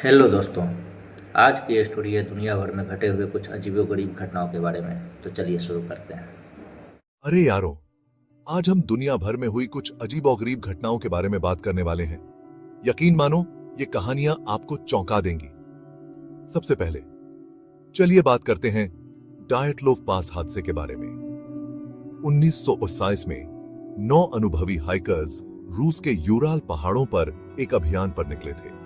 Hello दोस्तों। आज की ये स्टोरी है दुनिया भर में घटे हुए कुछ अजीबोगरीब घटनाओं के बारे में। तो चलिए शुरू करते हैं। अरे यारों, आज हम दुनिया भर में हुई कुछ अजीबोगरीब घटनाओं के बारे में बात करने वाले हैं। यकीन मानो, ये कहानियां आपको चौंका देंगी। सबसे पहले चलिए बात करते हैं डायटलोव पास हादसे के बारे में। 1929 में 9 अनुभवी हाइकर्स रूस के यूराल पहाड़ों पर एक अभियान पर निकले थे।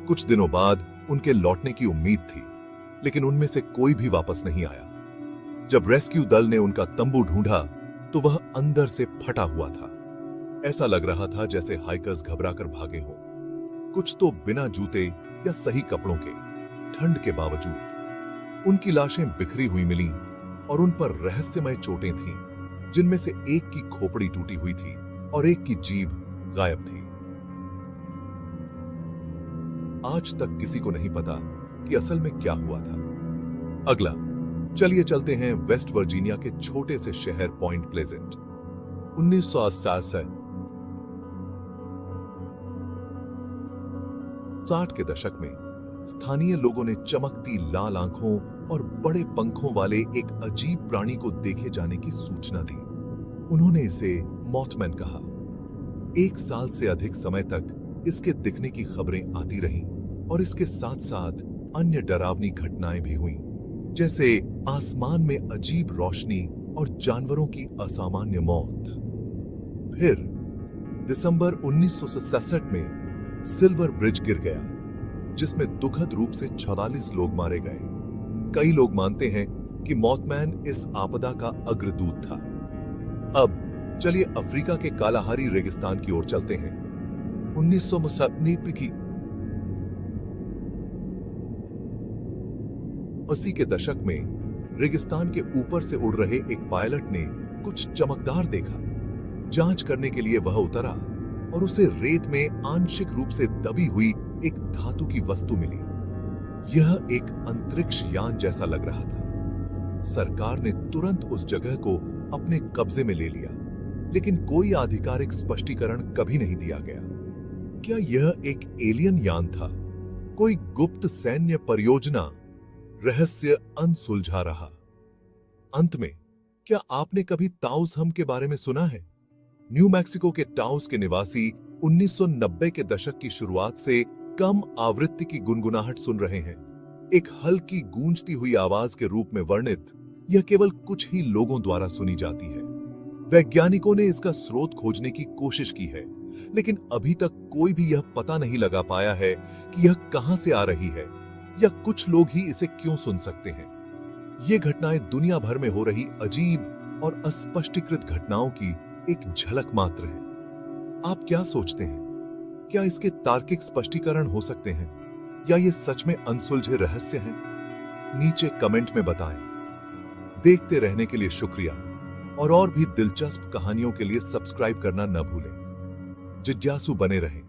कुछ दिनों बाद उनके लौटने की उम्मीद थी, लेकिन उनमें से कोई भी वापस नहीं आया। जब रेस्क्यू दल ने उनका तंबू ढूंढा तो वह अंदर से फटा हुआ था। ऐसा लग रहा था जैसे हाइकर्स घबराकर भागे हों। कुछ तो बिना जूते या सही कपड़ों के। ठंड के बावजूद उनकी लाशें बिखरी हुई मिलीं और उन पर रहस्यमय चोटें थीं, जिनमें से एक की खोपड़ी टूटी हुई थी और एक की जीभ गायब थी। आज तक किसी को नहीं पता कि असल में क्या हुआ था। अगला, चलिए चलते हैं वेस्ट वर्जीनिया के छोटे से शहर पॉइंट प्लेजेंट। 1960 के दशक में स्थानीय लोगों ने चमकती लाल आंखों और बड़े पंखों वाले एक अजीब प्राणी को देखे जाने की सूचना दी। उन्होंने इसे मॉथमैन कहा। 1 साल से अधिक समय तक इसके दिखने की खबरें आती रहीं और इसके साथ साथ अन्य डरावनी घटनाएं भी हुईं, जैसे आसमान में अजीब रोशनी और जानवरों की असामान्य मौत। फिर दिसंबर 1967 में सिल्वर ब्रिज गिर गया, जिसमें दुखद रूप से 44 लोग मारे गए। कई लोग मानते हैं कि मॉथमैन इस आपदा का अग्रदूत था। अब चलिए अफ्रीका के कालाहारी रेगिस्तान की ओर चलते हैं। 1980 के दशक में रेगिस्तान के ऊपर से उड़ रहे एक पायलट ने कुछ चमकदार देखा। जांच करने के लिए वह उतरा और उसे रेत में आंशिक रूप से दबी हुई एक धातु की वस्तु मिली। यह एक अंतरिक्ष यान जैसा लग रहा था। सरकार ने तुरंत उस जगह को अपने कब्जे में ले लिया, लेकिन कोई आधिकारिक स्पष्टीकरण कभी नहीं दिया गया। क्या यह एक एलियन यान था? कोई गुप्त सैन्य परियोजना? रहस्य अनसुलझा रहा। अंत में, क्या आपने कभी ताउस हम के बारे में सुना है? न्यू मैक्सिको के टाउस के निवासी 1990 के दशक की शुरुआत से कम आवृत्ति की गुनगुनाहट सुन रहे हैं। एक हल्की गूंजती हुई आवाज के रूप में वर्णित, यह केवल कुछ ही लोगों द्वारा सुनी जाती है। वैज्ञानिकों ने इसका स्रोत खोजने की कोशिश की है, लेकिन अभी तक कोई भी यह पता नहीं लगा पाया है कि यह कहां से आ रही है या कुछ लोग ही इसे क्यों सुन सकते हैं। ये घटनाएं दुनिया भर में हो रही अजीब और अस्पष्टीकृत घटनाओं की एक झलक मात्र है। आप क्या सोचते हैं? क्या इसके तार्किक स्पष्टीकरण हो सकते हैं या ये सच में अनसुलझे रहस्य हैं? नीचे कमेंट में बताएं। देखते रहने के लिए शुक्रिया और भी दिलचस्प कहानियों के लिए सब्सक्राइब करना न भूलें। जिज्ञासु बने रहें।